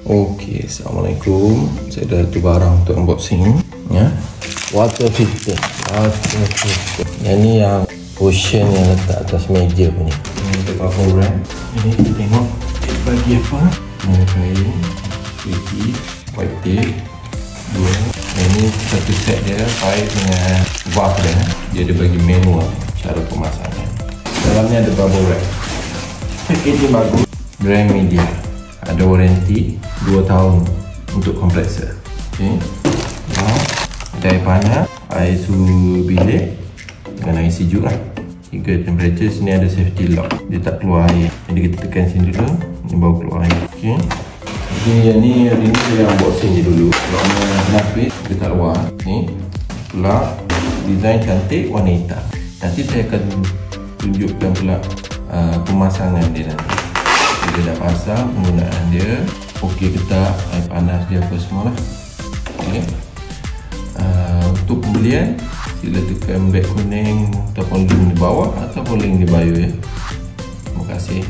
Okey, Assalamualaikum. Saya dah tu barang untuk unboxing ya. Water filter. Yang ni yang cushion yang letak atas meja punya. Ini untuk bubble wrap. Ini kita tengok bagi apa? Ada kain, putih, white tape, dua. Ini satu set dia, pair dengan valve dia. Dia ada bagi manual cara pemasangan. Dalamnya ada bubble wrap. Packaging bagus. Brand Media. Ada warranty 2 tahun untuk kompresor. Okey. Ada air panas, air suhu bilik dengan air sejuk lah. 3 temperature. Sini ada safety lock. Dia tak keluar air. Jadi kita tekan sini dulu. Ini baru keluar air. Okey. Jadi yang ni hari ni saya unboxing je dulu. Locknya lapis dekat luar. Ni pula design cantik warna hitam. Nanti saya akan tunjukkan pula pemasangan dia nanti. Dia dah pasang, penggunaan dia okey ke tak, air panas dia apa semua lah. Okay. Untuk pembelian sila tekan back kuning ataupun link di bawah ataupun link di bio ya. Terima kasih.